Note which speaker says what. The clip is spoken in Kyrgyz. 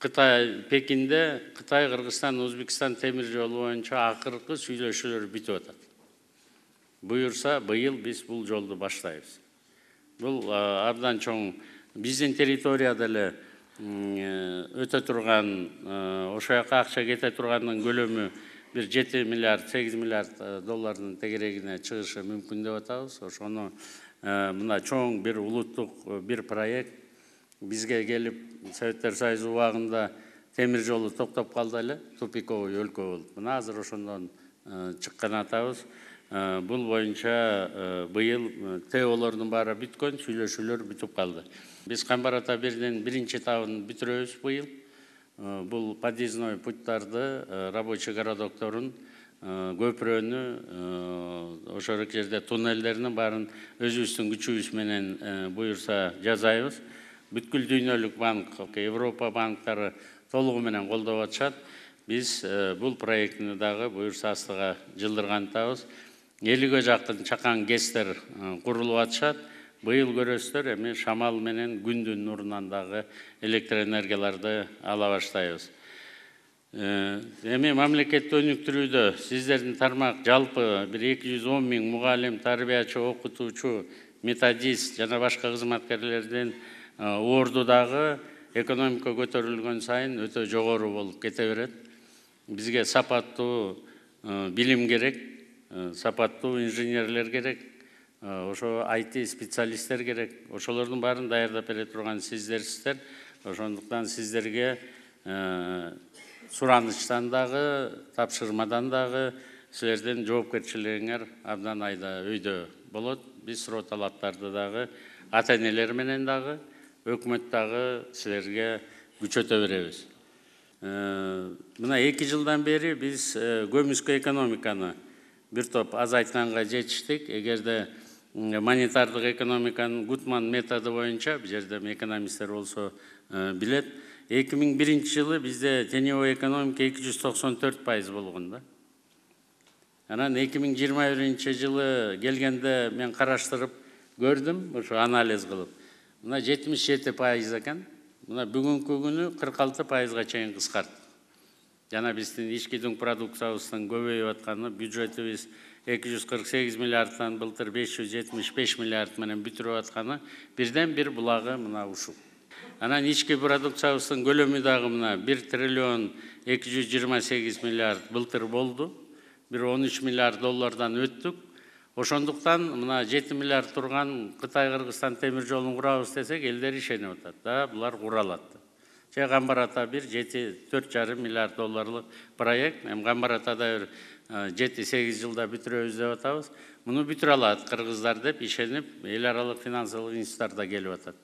Speaker 1: Кытай Пекинде Кытай, Кыргызстан, Өзбекстан темир жолу боюнча акыркы сүйлөшүүлөр бүтүп атат. Буюрса, быйыл биз бул жолду баштайбыз. Бул абдан чоң биздин территорияда эле өтө турган, ошол жака акча кете турганын көлөмү bir 7 milyar, 8 milyar доллардын тегерегине чыгышы мүмкүн деп атабыз. Ошону мына чоң бир улуттук бир проект бизге келип, Советтер Союзу убагында темир жолу токтоп калды эле, тупиковый өлкө болуп. Мына азыр ошондон чыккан атабыз. Бул боюнча быйыл ТОлордун баары бүткөн, сүйлөшүүлөр бүтүп калды. Биз Камбар ата бирдин биринчи этабын бүтүрөбүз быйыл. Бул подъездной путтарды, рабочий городокторун, көпүрөнү, ошол жерде туннелдеринин баарын өзүбүздүн күчүбүз менен буюрса жасайбыз. Бүткүл дүйнөлүк банк, Европа банктары толугу менен колдоп атышат. Биз бул проектини дагы буюрса астыга жылдырган атабыз. 50ге жакын чакан ГЭСтер курулуп атышат. Быйыл көрөсүздөр, эми шамал менен күндүн нурунан дагы электр энергияларды ала баштайбыз. Эми мамлекетти өнүктүрүүдө сиздердин тармак жалпы bir 210 000 мугалим, тарбиячы, окутуучу, методист жана башка кызматкерлердин орду дагы экономика көтөрүлгөн сайын өтө жогору болуп кете берет. Бизге сапаттуу билим керек, сапаттуу инженерлер керек, ошо IT специалисттер керек. Ошолордун баарын даярдап бере турган сиздерсиздер. Ошондуктан сиздерге суранычтан дагы, тапшырмадан дагы силердин жоопкерчилигиңер абдан айда өйдө болот. Биз суроо талаптарды дагы ата-энелер менен дагы, өкмөт дагы силерге күчөтө беребиз. Мына 2 жылдан бери биз көмүскө экономиканы бир топ азайтканга жетиштик. Эгерде монетардык экономиканын Гутман методу боюнча, бул жерде экономисттер болсо билет, 2001 жылы бизде теневой экономика 294% болгон да. Анан 2021 жылы келгенде мен караштырып көрдүм, ошо анализ кылып. Мына 77% экен. Мына бүгүнкү күнү 46%га чейин кыскарт. Жана биздин ички дүң продукциябыздын көбөйүп атканы, бюджетибиз 248 миллиардтан былтыр 575 миллиард менен бүтүрүп атканы бирден бир булагы мына ушул. Анан ички продукциябыздын көлөмү дагы мына 1 триллион 228 миллиард былтыр болду. Bir 13 milyar доллардан өттүк. Ошондуктан мына 7 миллиард турган Кытай, Кыргызстан темир жолун курабыз десек, элдер ишенип атат. Да, булар кура алат. Камбар ата бир 4,5 миллиард долларлык проект. Эми Камбар атада 7-8 жылда бүтүрөбүз деп атабыз. Муну бүтүрө алат кыргыздар деп ишенип, эл аралык финансылык институттар да келип атат.